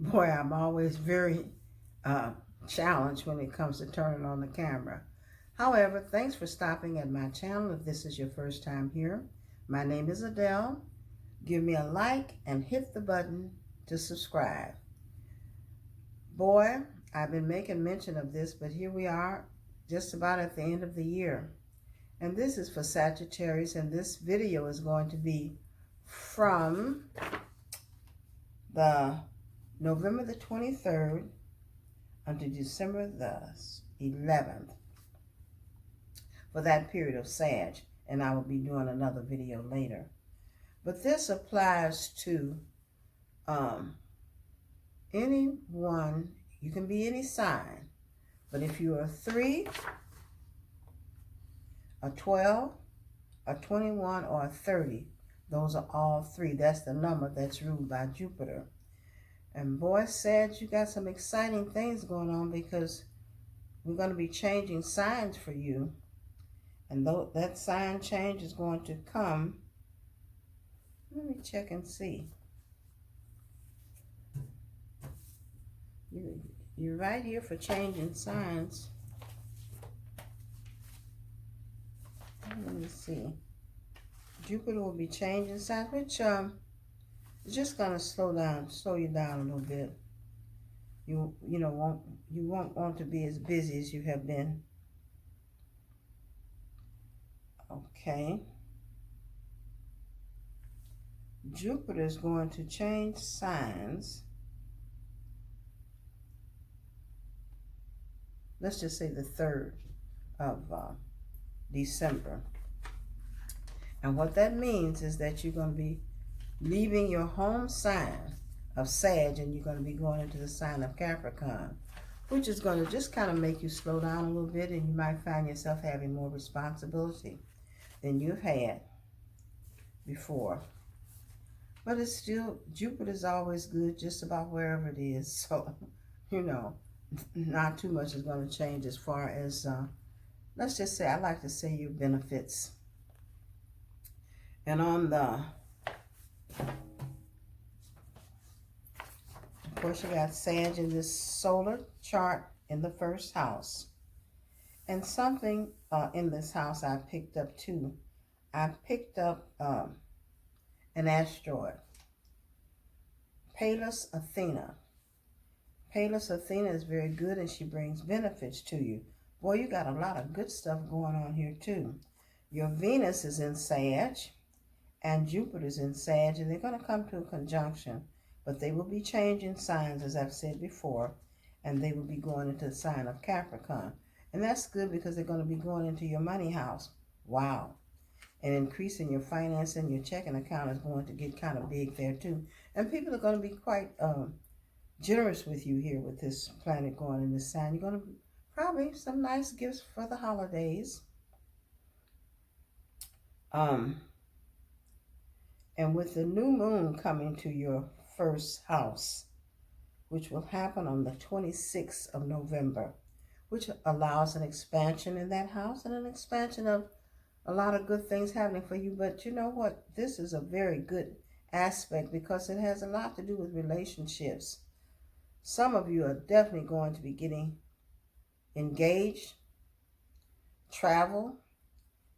Boy, I'm always very challenged when it comes to turning on the camera. However, thanks for stopping at my channel. If this is your first time here, my name is Adele. Give me a like and hit the button to subscribe. Boy, I've been making mention of this, but here we are just about at the end of the year. And this is for Sagittarius, and this video is going to be from the November the 23rd until December the 11th for that period of Sag, and I will be doing another video later. But this applies to anyone. You can be any sign, but if you're a 3, a 12, a 21, or a 30, those are all 3. That's the number that's ruled by Jupiter. And boy, Sag, you got some exciting things going on because we're going to be changing signs for you. And though that sign change is going to come, let me check and see. You're right here for changing signs. Let me see. Jupiter will be changing signs, which is just going to slow you down a little bit. You won't want to be as busy as you have been. Okay. Jupiter is going to change signs. Let's just say the 3rd of December. And what that means is that you're going to be leaving your home sign of Sag and you're going to be going into the sign of Capricorn, which is going to just kind of make you slow down a little bit, and you might find yourself having more responsibility than you've had before. But it's still, Jupiter's always good just about wherever it is. So, not too much is going to change as far as, let's just say, I like to say your benefits. And on the, of course, you got Sag in this solar chart in the 1st house. And something in this house I picked up too. I picked up an asteroid, Pallas Athena. Pallas Athena is very good, and she brings benefits to you. Boy, you got a lot of good stuff going on here too. Your Venus is in Sag, and Jupiter's in Sag, and they're going to come to a conjunction, but they will be changing signs, as I've said before, and they will be going into the sign of Capricorn. And that's good because they're going to be going into your money house. Wow. And increasing your finance and your checking account is going to get kind of big there too. And people are going to be quite generous with you here with this planet going in this sign. You're going to probably some nice gifts for the holidays. And with the new moon coming to your 1st house, which will happen on the 26th of November, which allows an expansion in that house and an expansion of a lot of good things happening for you. But you know what? This is a very good aspect because it has a lot to do with relationships. Some of you are definitely going to be getting engaged, travel.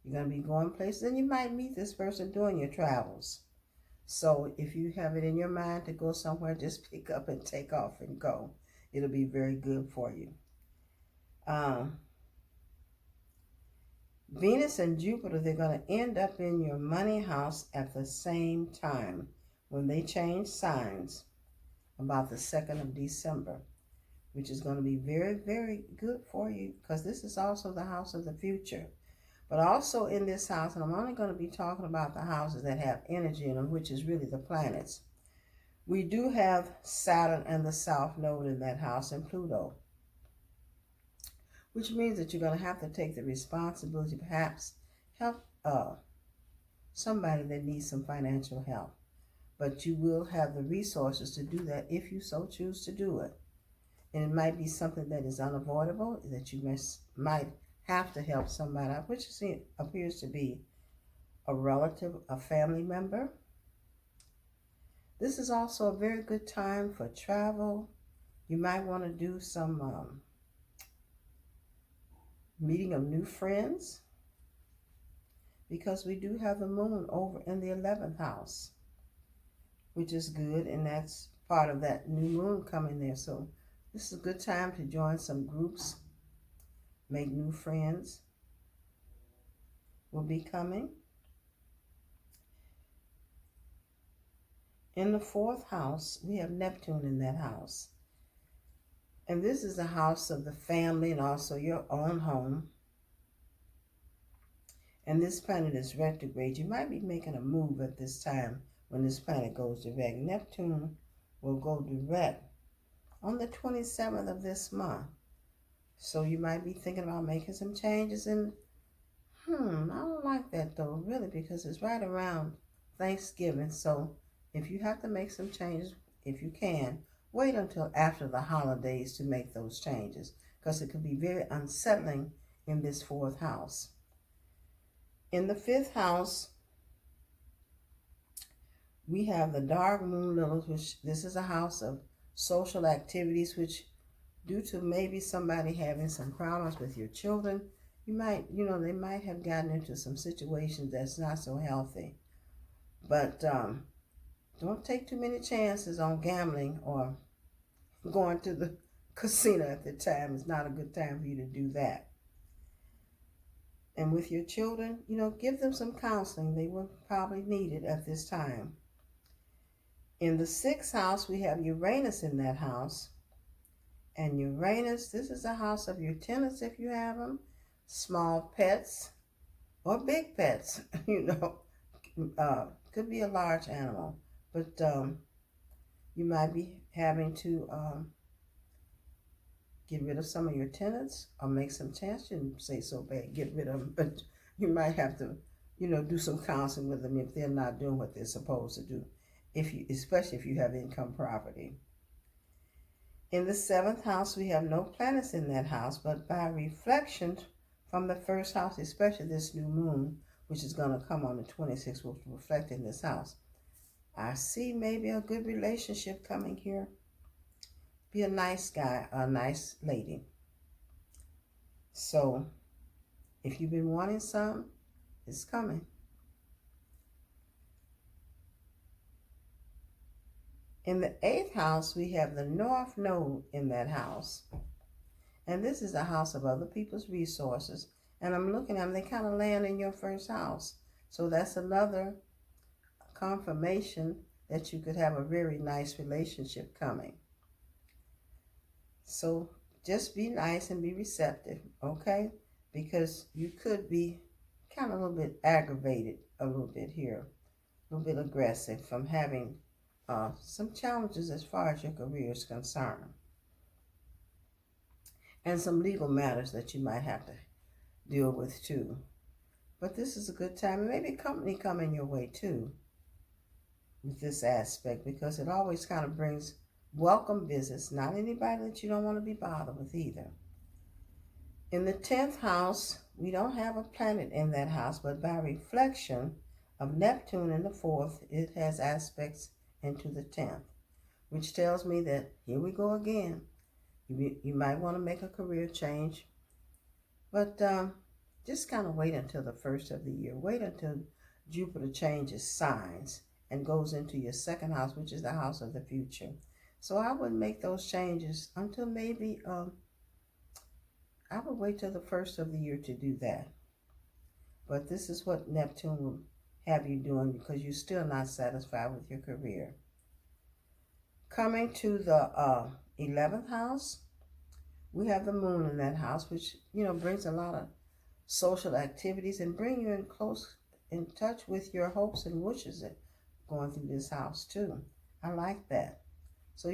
You're going to be going places, and you might meet this person during your travels. So if you have it in your mind to go somewhere, just pick up and take off and go. It'll be very good for you. Venus and Jupiter, they're going to end up in your money house at the same time when they change signs about the 2nd of December, which is going to be very, very good for you because this is also the house of the future. But also in this house, and I'm only going to be talking about the houses that have energy in them, which is really the planets. We do have Saturn and the South Node in that house, and Pluto, which means that you're going to have to take the responsibility, perhaps help somebody that needs some financial help. But you will have the resources to do that if you so choose to do it. And it might be something that is unavoidable, that you might have to help somebody out, which appears to be a relative, a family member. This is also a very good time for travel. You might want to do some meeting of new friends, because we do have the moon over in the 11th house, which is good, and that's part of that new moon coming there. So this is a good time to join some groups, make new friends will be coming. In the 4th house, we have Neptune in that house. And this is the house of the family and also your own home. And this planet is retrograde. You might be making a move at this time when this planet goes direct. Neptune will go direct on the 27th of this month. So you might be thinking about making some changes. And I don't like that though, really, because it's right around Thanksgiving. So if you have to make some changes, if you can, wait until after the holidays to make those changes, because it could be very unsettling in this 4th house. In the 5th house, we have the dark moon Lilith, which this is a house of social activities, which due to maybe somebody having some problems with your children, they might have gotten into some situations that's not so healthy. But don't take too many chances on gambling or going to the casino at the time. It's not a good time for you to do that. And with your children, give them some counseling. They will probably need it at this time. In the 6th house, we have Uranus in that house. And Uranus, this is a house of your tenants if you have them, small pets or big pets, could be a large animal. But you might be having to get rid of some of your tenants or make some changes. You didn't say so bad, get rid of them, but you might have to, do some counseling with them if they're not doing what they're supposed to do, especially if you have income property. In the 7th house, we have no planets in that house, but by reflection from the 1st house, especially this new moon, which is going to come on the 26th, will reflect in this house. I see maybe a good relationship coming here. Be a nice guy, a nice lady. So if you've been wanting some, it's coming. In the 8th house, we have the North Node in that house. And this is a house of other people's resources. And I'm looking at them, they kind of land in your 1st house. So that's another confirmation that you could have a very nice relationship coming. So just be nice and be receptive, okay? Because you could be kind of a little bit aggravated a little bit here, a little bit aggressive from having some challenges as far as your career is concerned. And some legal matters that you might have to deal with too. But this is a good time. And maybe company coming your way too with this aspect, because it always kind of brings welcome visits, not anybody that you don't want to be bothered with either. In the 10th house, we don't have a planet in that house, but by reflection of Neptune in the 4th, it has aspects into the 10th, which tells me that here we go again. You might want to make a career change, but just kind of wait until the 1st of the year. Wait until Jupiter changes signs and goes into your 2nd house, which is the house of the future. So I wouldn't make those changes until maybe, I would wait till the 1st of the year to do that. But this is what Neptune will have you doing, because you're still not satisfied with your career. Coming to the 11th house, we have the moon in that house, which, brings a lot of social activities and bring you in touch with your hopes and wishes going through this house too. I like that. So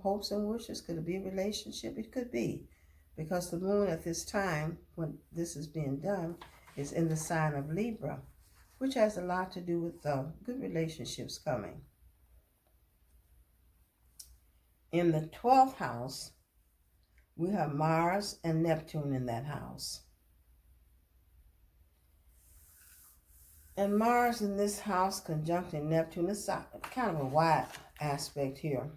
hopes and wishes, could it be a relationship? It could be, because the moon at this time, when this is being done, is in the sign of Libra, which has a lot to do with good relationships coming. In the 12th house, we have Mars and Neptune in that house. And Mars in this house conjuncting Neptune is kind of a wide aspect here.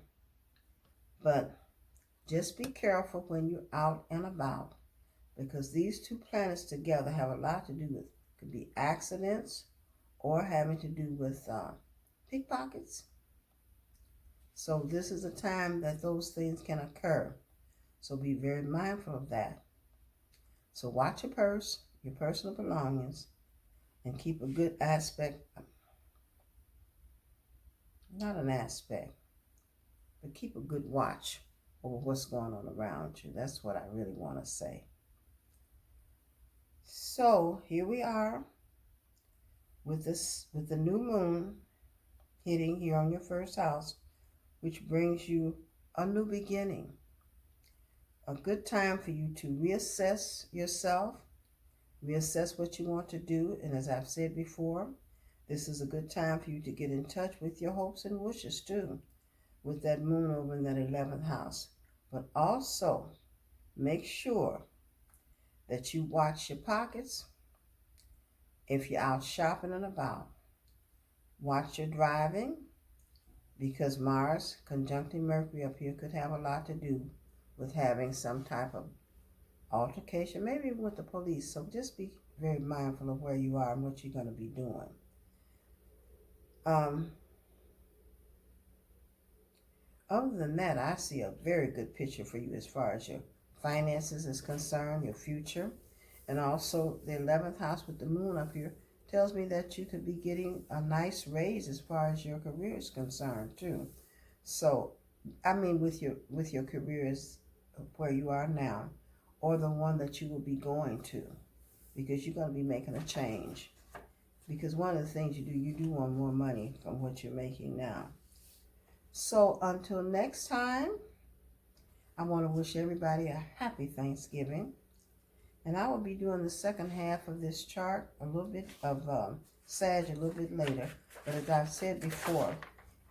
But just be careful when you're out and about, because these two planets together have a lot to do with, could be accidents or having to do with pickpockets. So this is a time that those things can occur. So be very mindful of that. So watch your purse, your personal belongings, and keep a good aspect, not an aspect, but keep a good watch over what's going on around you. That's what I really want to say. So here we are with the new moon hitting here on your first house, which brings you a new beginning. A good time for you to reassess yourself, reassess what you want to do. And as I've said before, this is a good time for you to get in touch with your hopes and wishes too, with that moon over in that 11th house. But also make sure that you watch your pockets if you're out shopping and about. Watch your driving, because Mars conjuncting Mercury up here could have a lot to do with having some type of altercation, maybe even with the police. So just be very mindful of where you are and what you're going to be doing. Other than that, I see a very good picture for you as far as your finances is concerned, your future. And also the 11th house with the moon up here tells me that you could be getting a nice raise as far as your career is concerned too. So, I mean, with your career is where you are now, or the one that you will be going to, because you're going to be making a change. Because one of the things you do want more money from what you're making now. So until next time, I want to wish everybody a happy Thanksgiving. And I will be doing the second half of this chart, a little bit of Sag a little bit later. But as I've said before,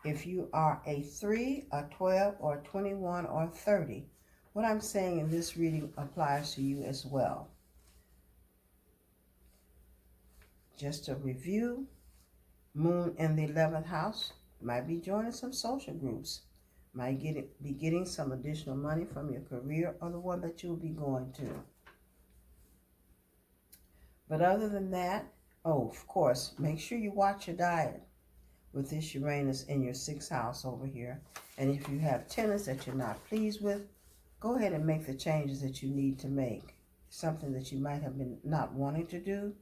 if you are a 3, a 12, or a 21, or 30, what I'm saying in this reading applies to you as well. Just to review, moon in the 11th house, might be joining some social groups, might be getting some additional money from your career or the one that you'll be going to. But other than that, of course, make sure you watch your diet with this Uranus in your 6th house over here. And if you have tenants that you're not pleased with, go ahead and make the changes that you need to make. Something that you might have been not wanting to do,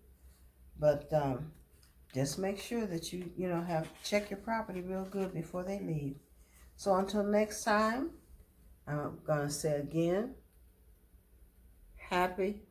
but just make sure that you check your property real good before they leave. So until next time, I'm going to say again, happy